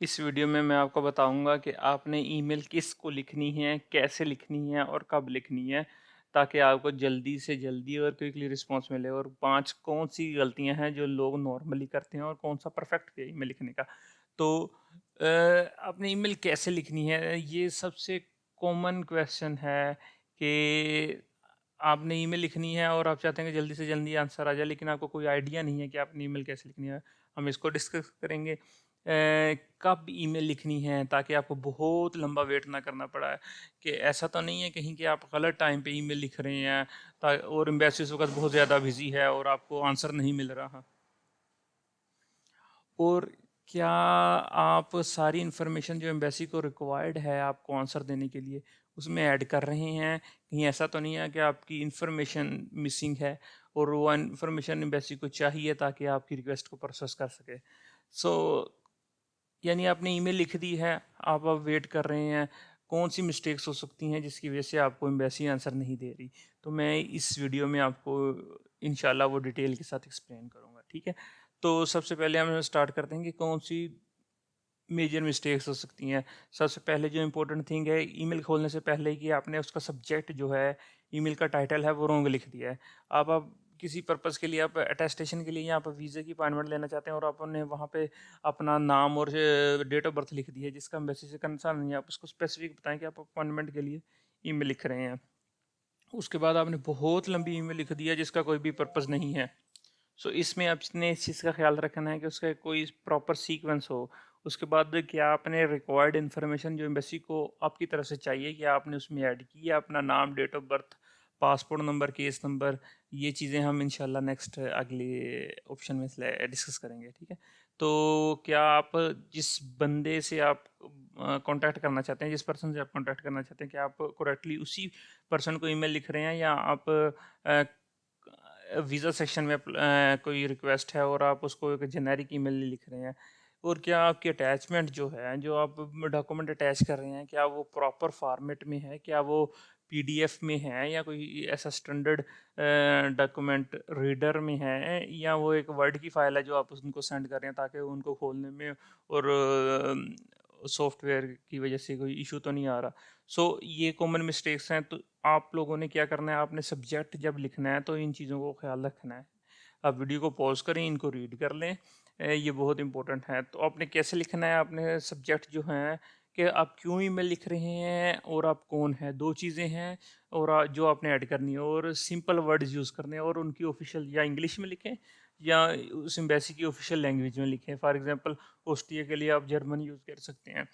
इस वीडियो में मैं आपको बताऊंगा कि आपने ईमेल किसको लिखनी है, कैसे लिखनी है और कब लिखनी है, ताकि आपको जल्दी से जल्दी और क्विकली रिस्पांस मिले। और 5 कौन सी गलतियां हैं जो लोग नॉर्मली करते हैं और कौन सा परफेक्ट वे ईमेल लिखने का। तो आपने ईमेल कैसे लिखनी है, ये सबसे कॉमन क्वेश्चन है कि आपने ईमेल लिखनी है और आप चाहते हैं कि जल्दी से जल्दी आंसर आ जाए, लेकिन आपको कोई आइडिया नहीं है कि आपने ईमेल कैसे लिखनी है। हम इसको डिस्कस करेंगे। कब ईमेल लिखनी है ताकि आपको बहुत लंबा वेट ना करना पड़ा है, कि ऐसा तो नहीं है कहीं कि आप गलत टाइम पे ईमेल लिख रहे हैं और एम्बेसी उस वक्त बहुत ज़्यादा बिजी है और आपको आंसर नहीं मिल रहा। और क्या आप सारी इन्फॉर्मेशन जो एम्बेसी को रिक्वायर्ड है आपको आंसर देने के लिए उसमें ऐड कर रहे हैं। कहीं ऐसा तो नहीं है कि आपकी इन्फॉर्मेशन मिसिंग है और वो इन्फॉर्मेशन एम्बेसी को चाहिए ताकि आपकी रिक्वेस्ट को प्रोसेस कर सके। सो यानी आपने ईमेल लिख दी है, आप अब वेट कर रहे हैं कौन सी मिस्टेक्स हो सकती हैं जिसकी वजह से आपको एम्बेसी आंसर नहीं दे रही। तो मैं इस वीडियो में आपको इंशाल्लाह वो डिटेल के साथ एक्सप्लेन करूँगा, ठीक है। तो सबसे पहले हम स्टार्ट करते हैं कि कौन सी मेजर मिस्टेक्स हो सकती हैं। सबसे पहले जो इम्पोर्टेंट थिंग है ईमेल खोलने से पहले कि आपने उसका सब्जेक्ट जो है, ईमेल का टाइटल है वो रॉन्ग लिख दिया है। आप किसी पर्पज़ के लिए आप अटेस्टेशन के लिए या आप वीज़ा की अपॉइंटमेंट लेना चाहते हैं और आपने वहाँ पे अपना नाम और डेट ऑफ बर्थ लिख दी है जिसका एम्बेसी से कंसर्न नहीं है। आप उसको स्पेसिफिक बताएं कि आप अपॉइंटमेंट के लिए ईमेल लिख रहे हैं। उसके बाद आपने बहुत लंबी ईमेल लिख दी है जिसका कोई भी पर्पज़ नहीं है। सो इसमें आपने इस चीज़ का ख्याल रखना है कि उसका कोई प्रॉपर सीक्वेंस हो। उसके बाद क्या आपने रिक्वायर्ड इन्फॉर्मेशन जो एम्बेसी को आपकी तरफ से चाहिए कि आपने उसमें ऐड की है, अपना नाम, date of birth, passport number, case number. ये चीज़ें हम इंशाल्लाह नेक्स्ट अगले ऑप्शन में डिस्कस करेंगे, ठीक है। तो क्या आप जिस बंदे से आप कांटेक्ट करना चाहते हैं, जिस पर्सन से आप कांटेक्ट करना चाहते हैं, क्या आप करेक्टली उसी पर्सन को ईमेल लिख रहे हैं या आप वीज़ा सेक्शन में कोई रिक्वेस्ट है और आप उसको एक जेनेरिक ईमेल लिख रहे हैं। और क्या आपकी अटैचमेंट जो है, जो आप डॉक्यूमेंट अटैच कर रहे हैं, क्या वो प्रॉपर फॉर्मेट में है, क्या वो पीडीएफ में है या कोई ऐसा स्टैंडर्ड डॉक्यूमेंट रीडर में है, या वो एक वर्ड की फाइल है जो आप उनको सेंड कर रहे हैं ताकि उनको खोलने में और सॉफ्टवेयर की वजह से कोई इशू तो नहीं आ रहा। सो ये कॉमन मिस्टेक्स हैं। तो आप लोगों ने क्या करना है, आपने सब्जेक्ट जब लिखना है तो इन चीज़ों को ख्याल रखना है। आप वीडियो को पॉज करें, इनको रीड कर लें। ये बहुत इंपॉर्टेंट है। तो आपने कैसे लिखना है, आपने सब्जेक्ट जो है कि आप क्यों ईमेल लिख रहे हैं और आप कौन है, दो चीज़ें हैं। और जो आपने ऐड करनी है और सिंपल वर्ड्स यूज़ करने हैं और उनकी ऑफिशियल या इंग्लिश में लिखें या उस एम्बेसी की ऑफिशियल लैंग्वेज में लिखें। फॉर एग्जांपल ऑस्ट्रिया के लिए आप जर्मन यूज़ कर सकते हैं।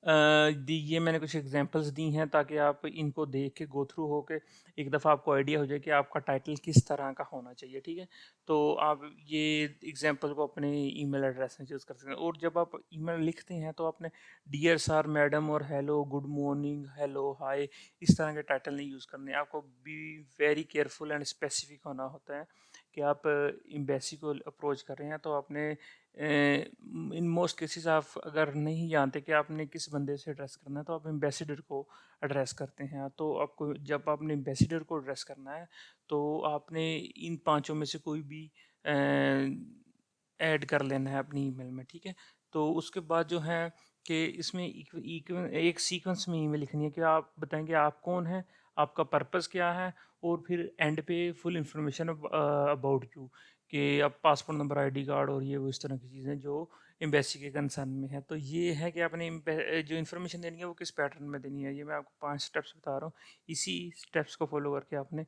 ये मैंने कुछ एग्जांपल्स दी हैं ताकि आप इनको देख के गो थ्रू हो के एक दफ़ा आपको आइडिया हो जाए कि आपका टाइटल किस तरह का होना चाहिए, ठीक है। तो आप ये एग्जांपल को अपने ईमेल एड्रेस में यूज़ कर सकते हैं। और जब आप ईमेल लिखते हैं तो आपने डियर सर, मैडम और हेलो, गुड मॉर्निंग, हेलो, हाय, इस तरह के टाइटल नहीं यूज़ करने। आपको be very careful and specific होना होता है कि आप एम्बेसी को अप्रोच कर रहे हैं। तो आपने इन मोस्ट केसेस आप अगर नहीं जानते कि आपने किस बंदे से एड्रेस करना है तो आप एम्बेसडर को एड्रेस करते हैं। तो आपको जब आपने एम्बेसडर को एड्रेस करना है तो आपने इन पांचों में से कोई भी ऐड कर लेना है अपनी ईमेल में, ठीक है। तो उसके बाद जो है कि इसमें एक सीक्वेंस में ईमेल लिखनी है कि आप बताएंगे आप कौन हैं, आपका पर्पस क्या है, और फिर एंड पे फुल इंफॉर्मेशन अबाउट यू, कि अब पासपोर्ट नंबर, आईडी कार्ड और ये वो इस तरह की चीज़ें जो एम्बेसी के कंसर्न में है। तो ये है कि आपने जो इन्फॉर्मेशन देनी है वो किस पैटर्न में देनी है। ये मैं आपको 5 स्टेप्स बता रहा हूँ। इसी स्टेप्स को फॉलो करके आपने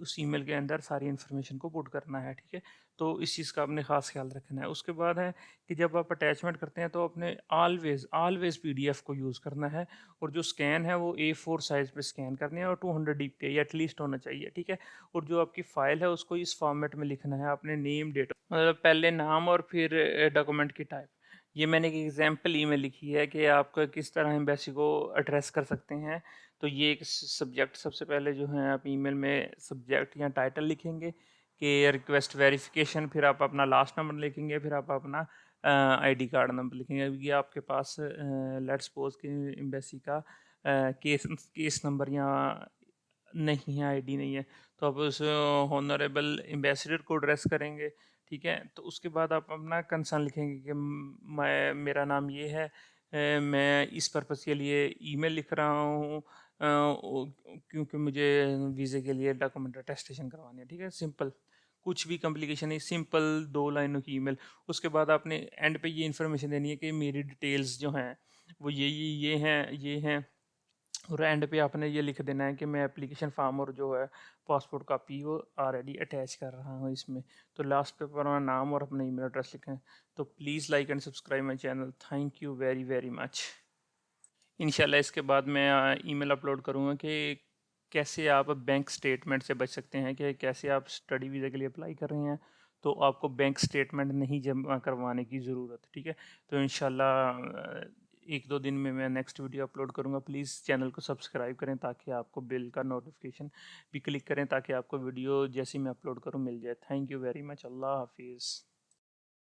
उस ईमेल के अंदर सारी इन्फॉर्मेशन को पुट करना है, ठीक है। तो इस चीज़ का आपने ख़ास ख्याल रखना है। उसके बाद है कि जब आप अटैचमेंट करते हैं तो अपने ऑलवेज़ ऑलवेज़ पीडीएफ को यूज़ करना है। और जो स्कैन है वो A4 साइज़ पे स्कैन करनी है और 200 DPI एटलीस्ट होना चाहिए, ठीक है। और जो आपकी फ़ाइल है उसको इस फॉर्मेट में लिखना है। आपने नेम, डेट, मतलब पहले नाम और फिर डॉक्यूमेंट की टाइप। ये मैंने एक एग्जांपल ईमेल लिखी है कि आप किस तरह एम्बेसी को एड्रेस कर सकते हैं। तो ये एक सब्जेक्ट, सबसे पहले जो है आप ईमेल में सब्जेक्ट या टाइटल लिखेंगे कि रिक्वेस्ट वेरिफिकेशन, फिर आप अपना लास्ट नंबर लिखेंगे, फिर आप अपना आईडी कार्ड नंबर लिखेंगे। ये आपके पास लेट्स सपोज कि एम्बेसी का केस केस नंबर या नहीं है, आईडी नहीं है, तो आप उस हॉनरेबल एम्बेसडर को एड्रेस करेंगे, ठीक है। तो उसके बाद आप अपना कंसर्न लिखेंगे कि मैं मेरा नाम ये है, मैं इस पर्पज़ के लिए ईमेल लिख रहा हूँ, क्योंकि मुझे वीज़े के लिए डॉक्यूमेंट अटेस्टेशन करवानी है। ठीक है, सिंपल, कुछ भी कॉम्प्लिकेशन नहीं, सिंपल 2 लाइनों की ईमेल। उसके बाद आपने एंड पे ये इन्फॉर्मेशन देनी है कि मेरी डिटेल्स जो हैं वो ये हैं, और एंड पे आपने ये लिख देना है कि मैं एप्लीकेशन फॉर्म और जो है पासपोर्ट कॉपी वो ऑलरेडी अटैच कर रहा हूँ इसमें। तो लास्ट पे अपना नाम और अपना ईमेल एड्रेस लिखें। तो please like and subscribe my channel. Thank you very very much. इंशाल्लाह इसके बाद मैं ईमेल अपलोड करूँगा कि कैसे आप बैंक स्टेटमेंट से बच सकते हैं, कि कैसे आप स्टडी वीज़ा के लिए अप्लाई कर रहे हैं तो आपको बैंक स्टेटमेंट नहीं जमा करवाने की ज़रूरत। ठीक है, तो इंशाल्लाह 1-2 दिन में मैं नेक्स्ट वीडियो अपलोड करूँगा। प्लीज़ चैनल को सब्सक्राइब करें ताकि आपको बिल का नोटिफिकेशन भी क्लिक करें ताकि आपको वीडियो जैसे ही मैं अपलोड करूँ मिल जाए। Thank you very much. अल्लाह हाफिज़।